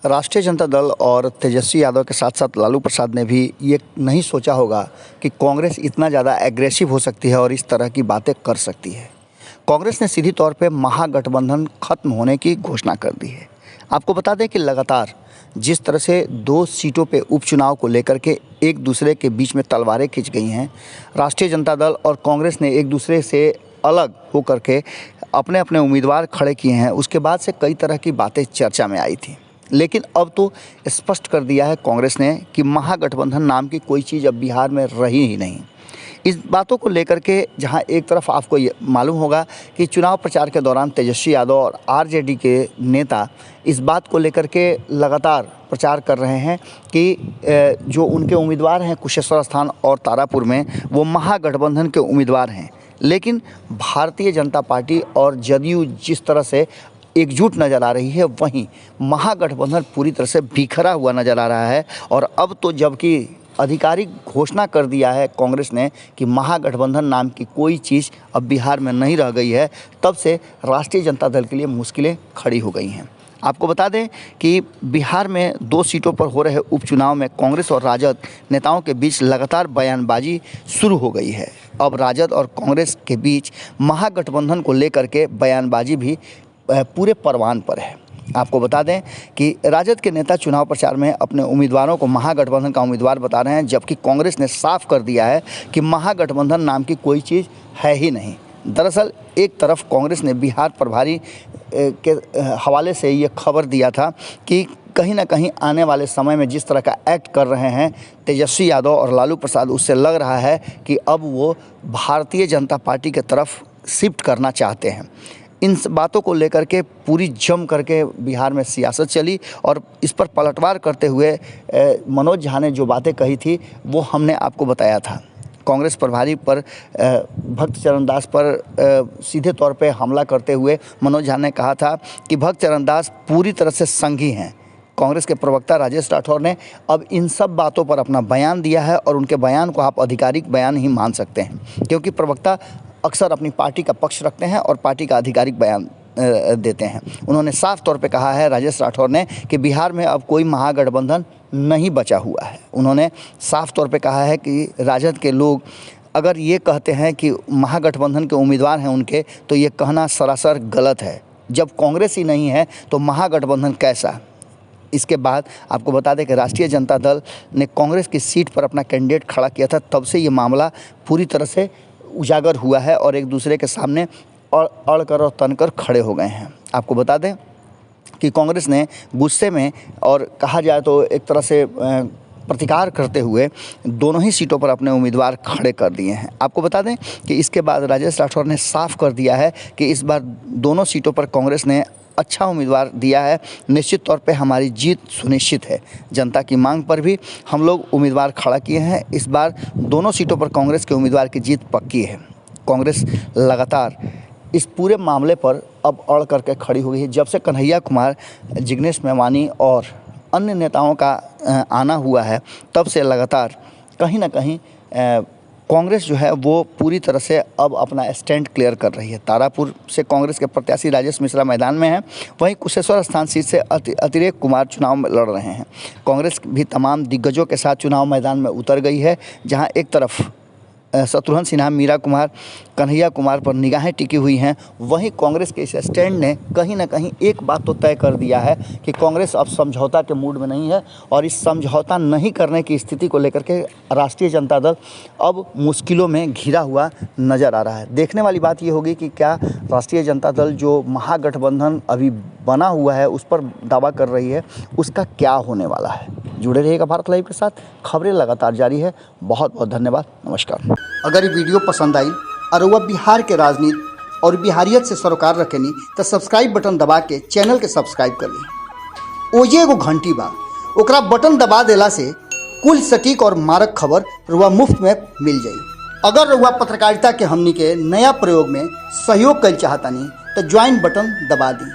राष्ट्रीय जनता दल और तेजस्वी यादव के साथ साथ लालू प्रसाद ने भी ये नहीं सोचा होगा कि कांग्रेस इतना ज़्यादा एग्रेसिव हो सकती है और इस तरह की बातें कर सकती है। कांग्रेस ने सीधी तौर पे महागठबंधन खत्म होने की घोषणा कर दी है। आपको बता दें कि लगातार जिस तरह से 2 सीटों पे उपचुनाव को लेकर के एक दूसरे के बीच में तलवारें खिंच गई हैं, राष्ट्रीय जनता दल और कांग्रेस ने एक दूसरे से अलग होकर के अपने अपने उम्मीदवार खड़े किए हैं। उसके बाद से कई तरह की बातें चर्चा में आई थी, लेकिन अब तो स्पष्ट कर दिया है कांग्रेस ने कि महागठबंधन नाम की कोई चीज़ अब बिहार में रही ही नहीं। इस बातों को लेकर के जहां एक तरफ आपको ये मालूम होगा कि चुनाव प्रचार के दौरान तेजस्वी यादव और आरजेडी के नेता इस बात को लेकर के लगातार प्रचार कर रहे हैं कि जो उनके उम्मीदवार हैं कुशेश्वर स्थान और तारापुर में, वो महागठबंधन के उम्मीदवार हैं। लेकिन भारतीय जनता पार्टी और जदयू जिस तरह से एकजुट नज़र आ रही है, वहीं महागठबंधन पूरी तरह से बिखरा हुआ नज़र आ रहा है। और अब तो जबकि आधिकारिक घोषणा कर दिया है कांग्रेस ने कि महागठबंधन नाम की कोई चीज़ अब बिहार में नहीं रह गई है, तब से राष्ट्रीय जनता दल के लिए मुश्किलें खड़ी हो गई हैं। आपको बता दें कि बिहार में 2 सीटों पर हो रहे उपचुनाव में कांग्रेस और राजद नेताओं के बीच लगातार बयानबाजी शुरू हो गई है। अब राजद और कांग्रेस के बीच महागठबंधन को लेकर के बयानबाजी भी पूरे परवान पर है। आपको बता दें कि राजद के नेता चुनाव प्रचार में अपने उम्मीदवारों को महागठबंधन का उम्मीदवार बता रहे हैं, जबकि कांग्रेस ने साफ कर दिया है कि महागठबंधन नाम की कोई चीज़ है ही नहीं। दरअसल एक तरफ कांग्रेस ने बिहार प्रभारी के हवाले से ये खबर दिया था कि कहीं ना कहीं आने वाले समय में जिस तरह का एक्ट कर रहे हैं तेजस्वी यादव और लालू प्रसाद, उससे लग रहा है कि अब वो भारतीय जनता पार्टी की तरफ शिफ्ट करना चाहते हैं। इन बातों को लेकर के पूरी जम करके बिहार में सियासत चली और इस पर पलटवार करते हुए मनोज झा ने जो बातें कही थी वो हमने आपको बताया था। कांग्रेस प्रभारी पर भक्त चरण दास पर सीधे तौर पे हमला करते हुए मनोज झा ने कहा था कि भक्त चरण दास पूरी तरह से संघी हैं। कांग्रेस के प्रवक्ता राजेश राठौर ने अब इन सब बातों पर अपना बयान दिया है और उनके बयान को आप आधिकारिक बयान ही मान सकते हैं, क्योंकि प्रवक्ता अक्सर अपनी पार्टी का पक्ष रखते हैं और पार्टी का आधिकारिक बयान देते हैं। उन्होंने साफ तौर पे कहा है राजेश राठौर ने कि बिहार में अब कोई महागठबंधन नहीं बचा हुआ है। उन्होंने साफ तौर पे कहा है कि राजद के लोग अगर ये कहते हैं कि महागठबंधन के उम्मीदवार हैं उनके, तो ये कहना सरासर गलत है। जब कांग्रेस ही नहीं है तो महागठबंधन कैसा। इसके बाद आपको बता दें कि राष्ट्रीय जनता दल ने कांग्रेस की सीट पर अपना कैंडिडेट खड़ा किया था, तब से ये मामला पूरी तरह से उजागर हुआ है और एक दूसरे के सामने अड़कर और तनकर खड़े हो गए हैं। आपको बता दें कि कांग्रेस ने गुस्से में और कहा जाए तो एक तरह से प्रतिकार करते हुए दोनों ही सीटों पर अपने उम्मीदवार खड़े कर दिए हैं। आपको बता दें कि इसके बाद राजेश राठौर ने साफ कर दिया है कि इस बार दोनों सीटों पर कांग्रेस ने अच्छा उम्मीदवार दिया है। निश्चित तौर पे हमारी जीत सुनिश्चित है। जनता की मांग पर भी हम लोग उम्मीदवार खड़ा किए हैं। इस बार दोनों सीटों पर कांग्रेस के उम्मीदवार की जीत पक्की है। कांग्रेस लगातार इस पूरे मामले पर अब अड़ करके खड़ी हो गई है। जब से कन्हैया कुमार, जिग्नेश मेवानी और अन्य नेताओं का आना हुआ है, तब से लगातार कहीं ना कहीं कांग्रेस जो है वो पूरी तरह से अब अपना स्टैंड क्लियर कर रही है। तारापुर से कांग्रेस के प्रत्याशी राजेश मिश्रा मैदान में हैं, वहीं कुशेश्वर स्थान सीट से अतिरेक कुमार चुनाव में लड़ रहे हैं। कांग्रेस भी तमाम दिग्गजों के साथ चुनाव मैदान में उतर गई है, जहां एक तरफ शत्रुघ्न सिन्हा, मीरा कुमार, कन्हैया कुमार पर निगाहें टिकी हुई हैं, वहीं कांग्रेस के इस स्टैंड ने कहीं ना कहीं एक बात तो तय कर दिया है कि कांग्रेस अब समझौता के मूड में नहीं है और इस समझौता नहीं करने की स्थिति को लेकर के राष्ट्रीय जनता दल अब मुश्किलों में घिरा हुआ नज़र आ रहा है। देखने वाली बात ये होगी कि क्या राष्ट्रीय जनता दल जो महागठबंधन अभी बना हुआ है उस पर दावा कर रही है, उसका क्या होने वाला है। जुड़े रहिएगा भारत लाइव के साथ, खबरें लगातार जारी है। बहुत बहुत धन्यवाद, नमस्कार। अगर ये वीडियो पसंद आई और वह बिहार के राजनीति और बिहारियत से सरोकार रखेनी तो सब्सक्राइब बटन दबा के चैनल के सब्सक्राइब कर ली। ओजे एगो घंटी बा, ओकरा बटन दबा देला से कुल सटीक और मारक खबर रुआ मुफ्त में मिल जाई। अगर रुआ पत्रकारिता के हमनी के नया प्रयोग में सहयोग कर चाहतानी तो ज्वाइन बटन दबा दी।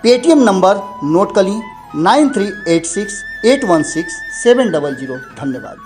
पेटीएम नंबर नोट कर ली 9386816700। धन्यवाद।